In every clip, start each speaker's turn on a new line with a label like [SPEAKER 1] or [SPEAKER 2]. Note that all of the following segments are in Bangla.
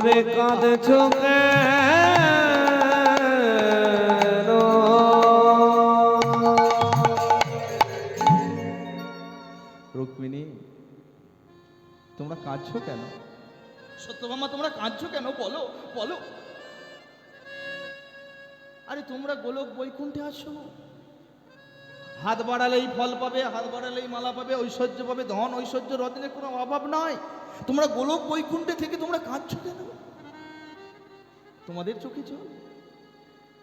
[SPEAKER 1] করে কাঁদছ কেন?
[SPEAKER 2] রুক্মিণী, তোমরা কাঁদছো কেন?
[SPEAKER 3] সত্যভামা, তোমরা কাঁদছো কেন? বলো বলো। আরে তোমরা গোলক বৈকুণ্ঠে আসো, হাত বাড়ালেই ফল পাবে, হাত বাড়ালেই মালা পাবে, ঐশ্বর্য পাবে, ধন ঐশ্বর্য রত্নের কোনো অভাব নয়। তোমরা গোলক বৈকুণ্ঠে থেকে তোমরা কাঁদছো কেন? তোমাদের চোখে জল,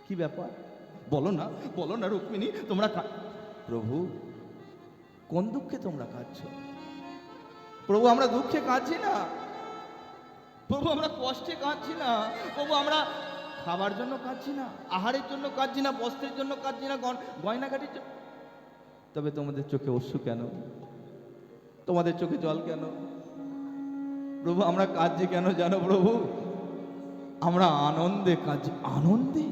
[SPEAKER 3] কি ব্যাপার? বলো না, বলো না রুক্মিণী, তোমরা প্রভু, কোন দুঃখে তোমরা কাঁদছো? প্রভু, আমরা দুঃখে কাঁদছি না, প্রভু আমরা কষ্টে কাঁদছি না, প্রভু আমরা খাবার জন্য কাঁদছি না, আহারের জন্য কাঁদছি না, বস্ত্রের জন্য কাঁদছি না, গয়নাঘাটির জন্য। তবে তোমাদের চোখে অশ্রু কেন? তোমাদের চোখে জল কেন? প্রভু আমরা কাঁদছি কেন জানো প্রভু? আমরা আনন্দে কাঁদছি। আনন্দে?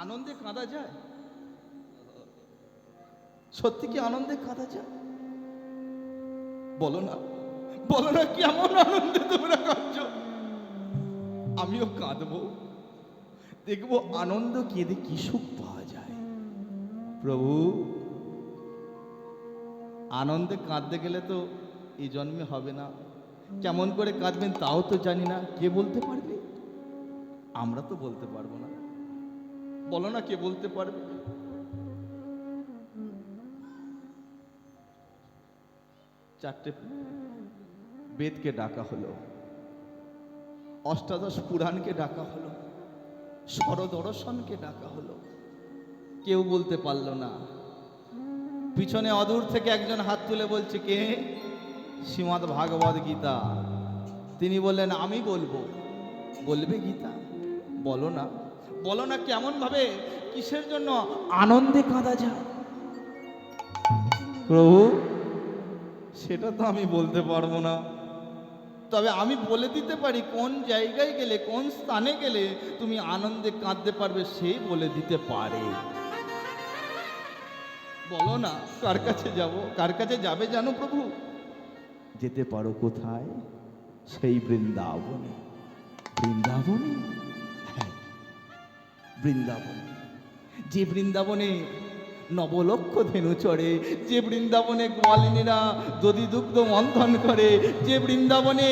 [SPEAKER 3] আনন্দে কাঁদা যায়? সত্যি কি আনন্দে কাঁদা যায়? বলো না, বলো না, কেমন আনন্দে তোমরা কাঁদছো? আমিও কাঁদবো, দেখবো আনন্দ কেঁদে কি সুখ পাওয়া যায়। প্রভু, আনন্দে কাঁদতে গেলে তো এই জন্মে হবে না। কেমন করে কাঁদবেন তাও তো জানি না। কে বলতে পারবে? আমরা তো বলতে পারবো না। বলো না, কে বলতে পারবে? চারটে বেদকে ডাকা হলো, অষ্টাদশ পুরাণকে ডাকা হলো, স্বরদর্শনকে ডাকা হলো, কেউ বলতে পারলো না। পিছনে অদূর থেকে একজন হাত তুলে বলছে, কে? শ্রীমদ্ ভাগবত গীতা। তিনি বললেন, আমি বলবো। বলবে গীতা? বলো না, বলো না, কেমন ভাবে, কিসের জন্য আনন্দে কাঁদা যায়? প্রভু, সেটা তো আমি বলতে পারবো না, তবে আমি বলে দিতে পারি কোন জায়গায় গেলে, কোন স্থানে গেলে তুমি আনন্দে কাঁদতে পারবে, সেই বলে দিতে পারে। বলো না, কার কাছে যাব? কার কাছে যাবে জানো প্রভু? যেতে পারো কোথায়? সেই বৃন্দাবনে। বৃন্দাবনে? হ্যাঁ, বৃন্দাবনে। যে বৃন্দাবনে নবলক্ষ ধেনু চড়ে, যে বৃন্দাবনে গোয়ালিনীরা দধি দুগ্ধ মন্থন করে, যে বৃন্দাবনে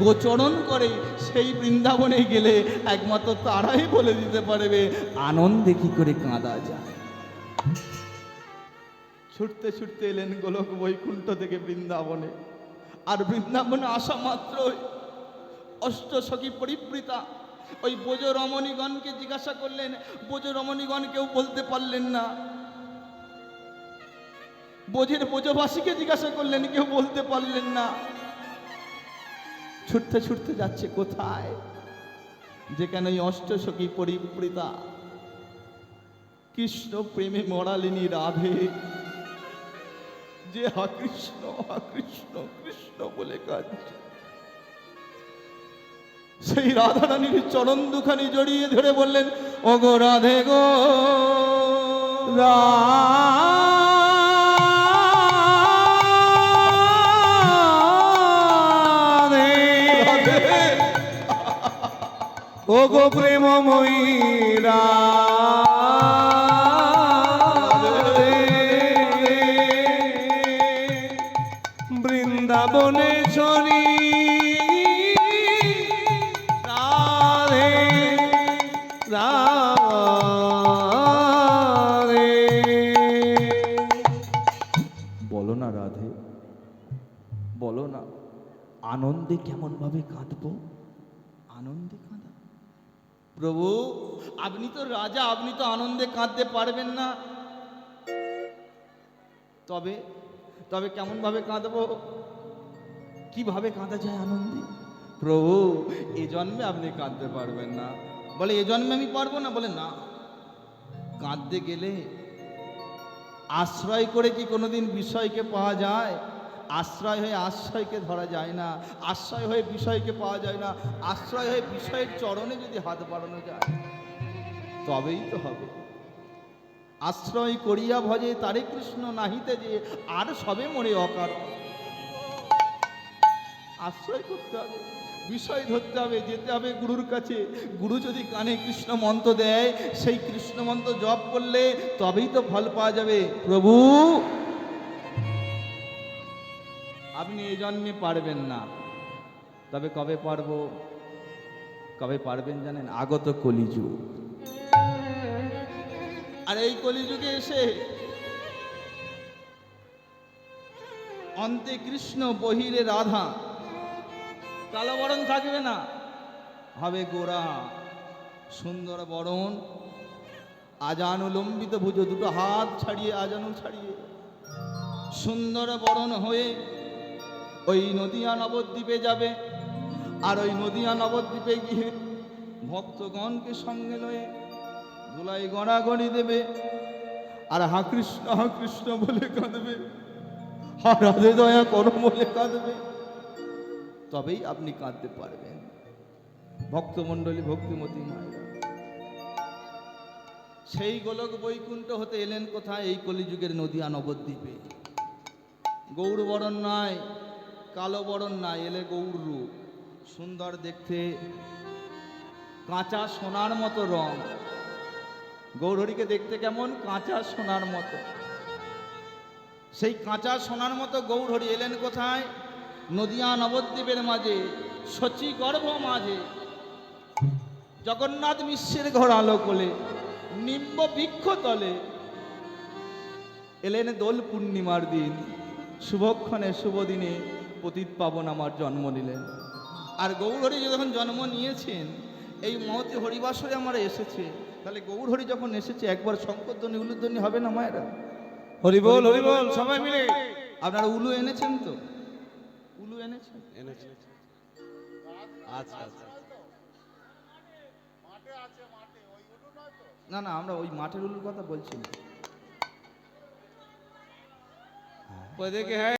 [SPEAKER 3] গোচরণ করে, সেই বৃন্দাবনে গেলে একমাত্র তারাই বলে দিতে পারবে আনন্দে কি করে কাঁদা যায়। ছুটতে ছুটতে এলেন গোলক বৈকুণ্ঠ থেকে বৃন্দাবনে। আর বৃন্দাবনে আসা মাত্রই অষ্টসখী পরিবৃতা ওই বোজ রমণীগণকে জিজ্ঞাসা করলেন। বোজ রমণীগণ কেউ বলতে পারলেন না। বোঝের বোঝবাসীকে জিজ্ঞাসা করলেন, কেউ বলতে পারলেন না। ছুটতে ছুটতে যাচ্ছে কোথায়? যেখানে ওই অষ্টসখী পরিবৃতা কৃষ্ণ প্রেমে মরালিনী রাধে, যে হা কৃষ্ণ হা কৃষ্ণ কৃষ্ণ বলে কাঁদছে, সেই রাধারানীর চরণ দুখানি জড়িয়ে ধরে বললেন, ও গো রাধে গো,
[SPEAKER 1] রাধে ও গো প্রেমময়ী রাধে, বৃন্দাবনে চলি রাধে রাধে।
[SPEAKER 2] বলো না রাধে, বলো না, আনন্দে কেমন ভাবে কাঁদবো? আনন্দে কাঁদা? প্রভু, আপনি তো রাজা, আপনি তো আনন্দে কাঁদতে পারবেন না। তবে তবে কেমন ভাবে কাঁদবো? কিভাবে কাঁদা যায় আনন্দে? প্রভু, এ জন্মে আপনি কাঁদতে পারবেন না। বলে, এ জন্মে আমি পারবো না? বলে না, কাঁদতে গেলে আশ্রয় করে কি কোনোদিন বিষয়কে পাওয়া যায়? আশ্রয় হয়ে আশ্রয়কে ধরা যায় না, আশ্রয় হয়ে বিষয়কে পাওয়া যায় না। আশ্রয় হয়ে বিষয়ের চরণে যদি হাত বাড়ানো যায় তবেই তো হবে। আশ্রয় করিয়া ভজে তারে কৃষ্ণ নাহিতে যে, আর সবে মরে অকারণ। আশ্রয় করতে হবে, বিষয় ধরতে হবে, যেতে হবে গুরুর কাছে। গুরু যদি কানে কৃষ্ণ মন্ত্র দেয়, সেই কৃষ্ণ মন্ত্র জপ করলে তবেই তো ফল পাওয়া যাবে। প্রভু আপনি এই জন্মে পারবেন না, তবে কবে পারবো? কবে পারবেন জানেন? আগত কলিযুগ। আর এই কলিযুগে এসে অন্তে কৃষ্ণ বহিরে রাধা, কালো বরণ থাকবে না, হবে গোরা সুন্দর বরণ, আজানু লম্বিত ভুজ, দুটো হাত ছাড়িয়ে আজানু ছাড়িয়ে সুন্দর বরণ হয়ে ওই নদিয়া নবদ্বীপে যাবে। আর ওই নদিয়া নবদ্বীপে গিয়ে ভক্তগণকে সঙ্গে লয়ে ধুলাই গড়াগড়ি দেবে, আর হা কৃষ্ণ বলে কাঁদবে, আর রাধে দয়া করো বলে কাঁদবে। তবেই আপনি কাঁদতে পারবেন। ভক্তমণ্ডলী, ভক্তিমতী মায়েরা, সেই গোলক বৈকুণ্ঠ হতে এলেন কোথায়? এই কলিযুগের নদিয়া নবদ্বীপে। গৌর বরণ নয়, কালো বরণ নয়, এলে গৌর রূপ, সুন্দর দেখতে, কাঁচা সোনার মতো রং। গৌরহরিকে দেখতে কেমন? কাঁচা সোনার মতো। সেই কাঁচা সোনার মতো গৌরহরি এলেন কোথায়? নদিয়া নবদ্বীপের মাঝে, শচী গর্ভ মাঝে, জগন্নাথ মিশ্রের ঘর আলো কোলে, নিম্ব বৃক্ষ তলে এলেন দোল পূর্ণিমার দিন। শুভক্ষণে শুভ দিনে পতিত পাবন আমার জন্ম নিলেন। আর গৌরহরি যখন জন্ম নিয়েছেন, এই মহতি হরিবাসরে আমরা এসেছে, তাহলে গৌরহরি যখন এসেছে একবার শঙ্করধ্বনি উলুধ্বনি হবে না মায়েরা?
[SPEAKER 1] হরি বল, হরি বল, সবাই মিলে।
[SPEAKER 2] আপনারা উলু এনেছেন তো? উলু এনেছেন?
[SPEAKER 1] আচ্ছা আচ্ছা।
[SPEAKER 2] না না, আমরা ওই মাঠের উলুর কথা বলছি না।
[SPEAKER 1] ওদেরকে হ্যাঁ